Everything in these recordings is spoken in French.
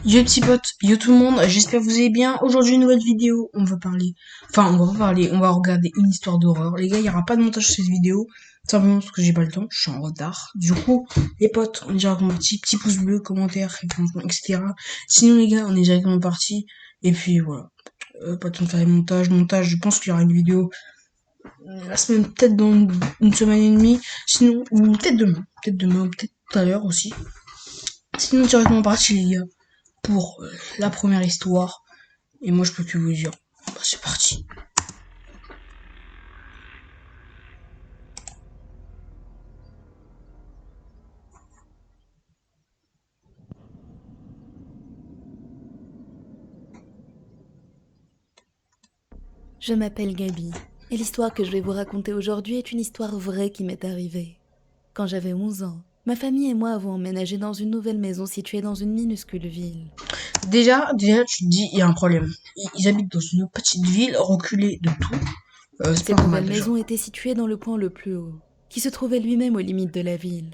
Yo petits potes, yo tout le monde, j'espère que vous allez bien. Aujourd'hui une nouvelle vidéo, on va parler, on va regarder une histoire d'horreur. Les gars, il n'y aura pas de montage sur cette vidéo, simplement parce que j'ai pas le temps, je suis en retard. Du coup, les potes, on est directement parti, petit pouce bleu, commentaire, référencement, etc. Sinon les gars, on est directement parti. Et puis voilà, pas de temps de faire les montages, je pense qu'il y aura une vidéo la semaine, peut-être dans une semaine et demie. Sinon, ou peut-être demain, peut-être tout à l'heure aussi. Sinon directement parti les gars pour la première histoire. Et moi, je peux que vous dire, bah, c'est parti. Je m'appelle Gaby, et l'histoire que je vais vous raconter aujourd'hui est une histoire vraie qui m'est arrivée. Quand j'avais 11 ans, ma famille et moi avons emménagé dans une nouvelle maison située dans une minuscule ville. Déjà, tu te dis, il y a un problème. Ils habitent dans une petite ville, reculée de tout. C'est pas Cette normal nouvelle déjà. maison était située dans le point le plus haut, qui se trouvait lui-même aux limites de la ville.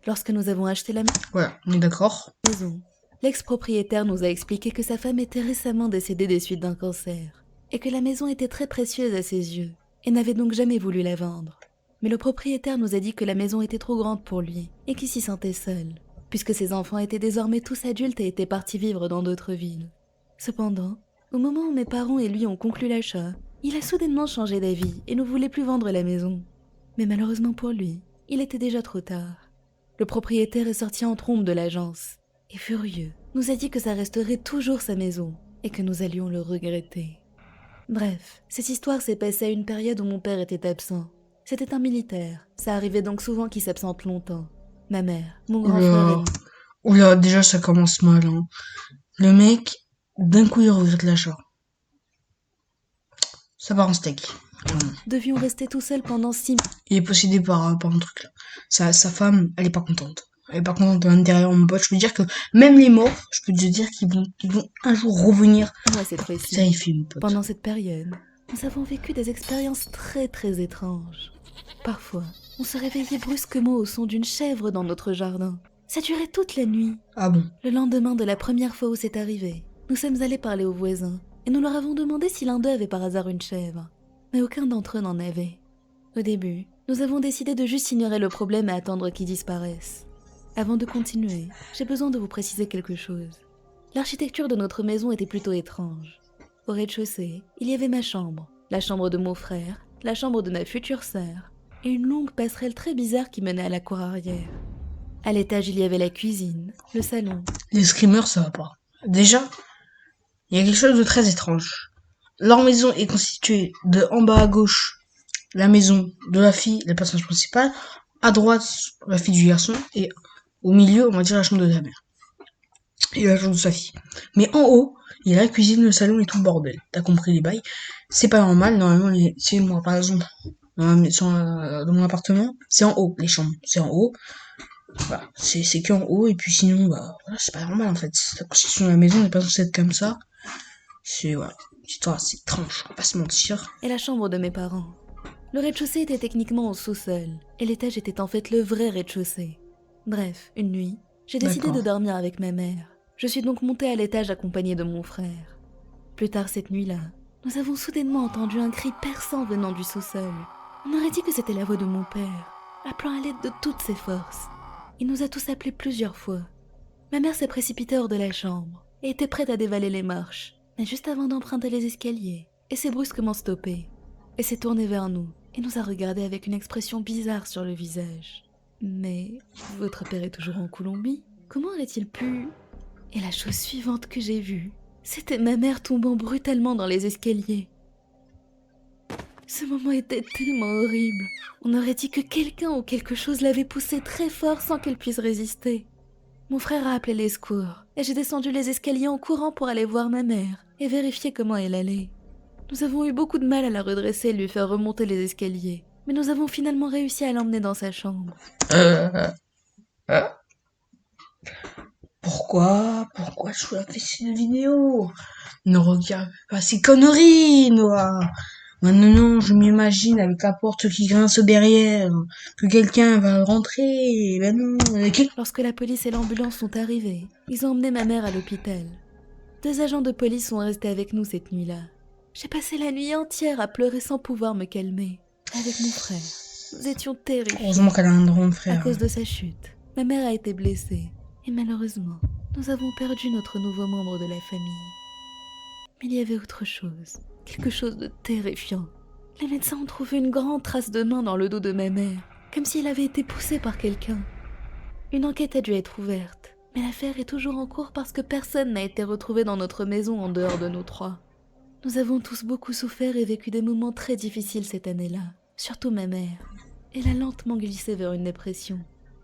Lorsque nous avons acheté la Voilà, on est d'accord. maison, l'ex-propriétaire nous a expliqué que sa femme était récemment décédée des suites d'un cancer, et que la maison était très précieuse à ses yeux, et n'avait donc jamais voulu la vendre. Mais le propriétaire nous a dit que la maison était trop grande pour lui, et qu'il s'y sentait seul, puisque ses enfants étaient désormais tous adultes et étaient partis vivre dans d'autres villes. Cependant, au moment où mes parents et lui ont conclu l'achat, il a soudainement changé d'avis et ne voulait plus vendre la maison. Mais malheureusement pour lui, il était déjà trop tard. Le propriétaire est sorti en trombe de l'agence, et furieux, nous a dit que ça resterait toujours sa maison, et que nous allions le regretter. Bref, cette histoire s'est passée à une période où mon père était absent. C'était un militaire, ça arrivait donc souvent qu'il s'absente longtemps. Ma mère, mon grand frère et Oula, oula, déjà ça commence mal. Hein. Le mec, d'un coup il regrette l'achat. Ça part en steak. Vraiment. devions rester tout seuls pendant 6 mois. Il est possédé par un truc là. Sa femme, elle est pas contente. Elle est pas contente de l'intérieur, mon pote. Je peux dire que même les morts, je peux te dire qu'ils vont un jour revenir. Cette fois-ci. Terrifié, mon pote. Pendant cette période, nous avons vécu des expériences très étranges. Parfois, on se réveillait brusquement au son d'une chèvre dans notre jardin. Ça durait toute la nuit. Ah bon. Le lendemain de la première fois où c'est arrivé, nous sommes allés parler aux voisins et nous leur avons demandé si l'un d'eux avait par hasard une chèvre. Mais aucun d'entre eux n'en avait. Au début, nous avons décidé de juste ignorer le problème et attendre qu'il disparaisse. Avant de continuer, j'ai besoin de vous préciser quelque chose. L'architecture de notre maison était plutôt étrange. Au rez-de-chaussée, il y avait ma chambre, la chambre de mon frère, la chambre de ma future sœur, et une longue passerelle très bizarre qui menait à la cour arrière. À l'étage, il y avait la cuisine, le salon. Les screamers, ça va pas. Déjà, il y a quelque chose de très étrange. Leur maison est constituée de en bas à gauche, la maison de la fille, le personnage principal, à droite, la fille du garçon, et au milieu, on va dire la chambre de la mère. Et la chambre de sa fille. Mais en haut, il y a la cuisine, le salon et tout le bordel. T'as compris les bails. C'est pas normal, normalement, c'est moi, par exemple, dans mon appartement, c'est en haut, les chambres. C'est en haut. Voilà, c'est que en haut, et puis sinon, bah, voilà, c'est pas normal, en fait. La construction de la maison n'est pas censée être comme ça. C'est, voilà. C'est étrange, on va pas se mentir. Et la chambre de mes parents. Le rez-de-chaussée était techniquement au sous-sol, et l'étage était en fait le vrai rez-de-chaussée. Bref, une nuit, j'ai décidé de D'accord. dormir avec ma mère. Je suis donc montée à l'étage accompagnée de mon frère. Plus tard cette nuit-là, nous avons soudainement entendu un cri perçant venant du sous-sol. On aurait dit que c'était la voix de mon père, appelant à l'aide de toutes ses forces. Il nous a tous appelés plusieurs fois. Ma mère s'est précipitée hors de la chambre, et était prête à dévaler les marches, mais juste avant d'emprunter les escaliers, et s'est brusquement stoppée. Elle s'est tournée vers nous, et nous a regardés avec une expression bizarre sur le visage. Mais votre père est toujours en Colombie? Comment aurait-il pu... Et la chose suivante que j'ai vue, c'était ma mère tombant brutalement dans les escaliers. Ce moment était tellement horrible. On aurait dit que quelqu'un ou quelque chose l'avait poussée très fort sans qu'elle puisse résister. Mon frère a appelé les secours, et j'ai descendu les escaliers en courant pour aller voir ma mère et vérifier comment elle allait. Nous avons eu beaucoup de mal à la redresser et lui faire remonter les escaliers, mais nous avons finalement réussi à l'emmener dans sa chambre. Euh, pourquoi je fais cette vidéo? Ne regarde pas ces conneries, Noah. Maintenant, je m'imagine avec la porte qui grince derrière, que quelqu'un va rentrer, et ben non, Lorsque la police et l'ambulance sont arrivés, ils ont emmené ma mère à l'hôpital. 2 agents de police sont restés avec nous cette nuit-là. J'ai passé la nuit entière à pleurer sans pouvoir me calmer. Avec mon frère, nous étions terrifiés. Heureusement qu'elle a un grand À frère. cause de sa chute, ma mère a été blessée. Et malheureusement, nous avons perdu notre nouveau membre de la famille. Mais il y avait autre chose, quelque chose de terrifiant. Les médecins ont trouvé une grande trace de main dans le dos de ma mère, comme si elle avait été poussée par quelqu'un. Une enquête a dû être ouverte, mais l'affaire est toujours en cours parce que personne n'a été retrouvé dans notre maison en dehors de nous 3. Nous avons tous beaucoup souffert et vécu des moments très difficiles cette année-là, surtout ma mère. Elle a lentement glissé vers une dépression.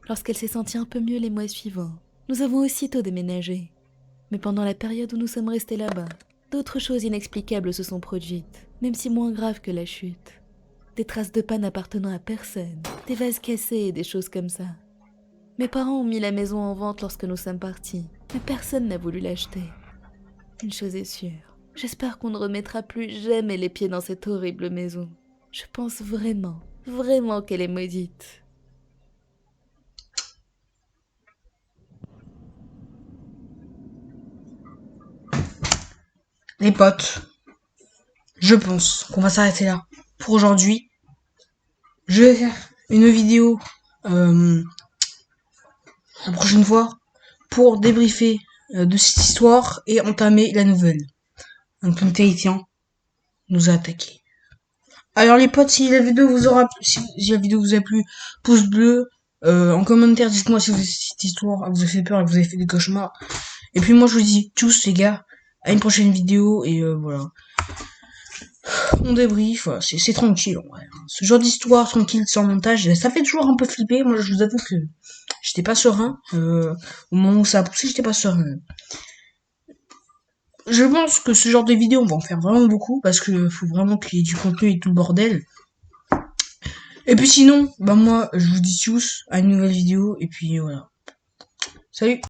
Lorsqu'elle s'est sentie un peu mieux les mois suivants, nous avons aussitôt déménagé. Mais pendant la période où nous sommes restés là-bas, d'autres choses inexplicables se sont produites, même si moins graves que la chute. Des traces de panne appartenant à personne, des vases cassés et des choses comme ça. Mes parents ont mis la maison en vente lorsque nous sommes partis, mais personne n'a voulu l'acheter. Une chose est sûre, j'espère qu'on ne remettra plus jamais les pieds dans cette horrible maison. Je pense vraiment qu'elle est maudite. Les potes, je pense qu'on va s'arrêter là pour aujourd'hui. Je vais faire une vidéo la prochaine fois pour débriefer de cette histoire et entamer la nouvelle. Un clown terrifiant nous a attaqué. Alors les potes, si la vidéo vous a plu, pouce bleu, en commentaire dites-moi si cette histoire vous a fait peur et que vous avez fait des cauchemars. Et puis moi je vous dis tous les gars, à une prochaine vidéo et voilà. On débrief, c'est tranquille en vrai. Ce genre d'histoire tranquille sans montage, ça fait toujours un peu flipper. Moi je vous avoue que j'étais pas serein. Au moment où ça a poussé, j'étais pas serein. Je pense que ce genre de vidéo, on va en faire vraiment beaucoup, parce que faut vraiment qu'il y ait du contenu et tout le bordel. Et puis sinon, bah moi, je vous dis tous à une nouvelle vidéo, et puis voilà. Salut!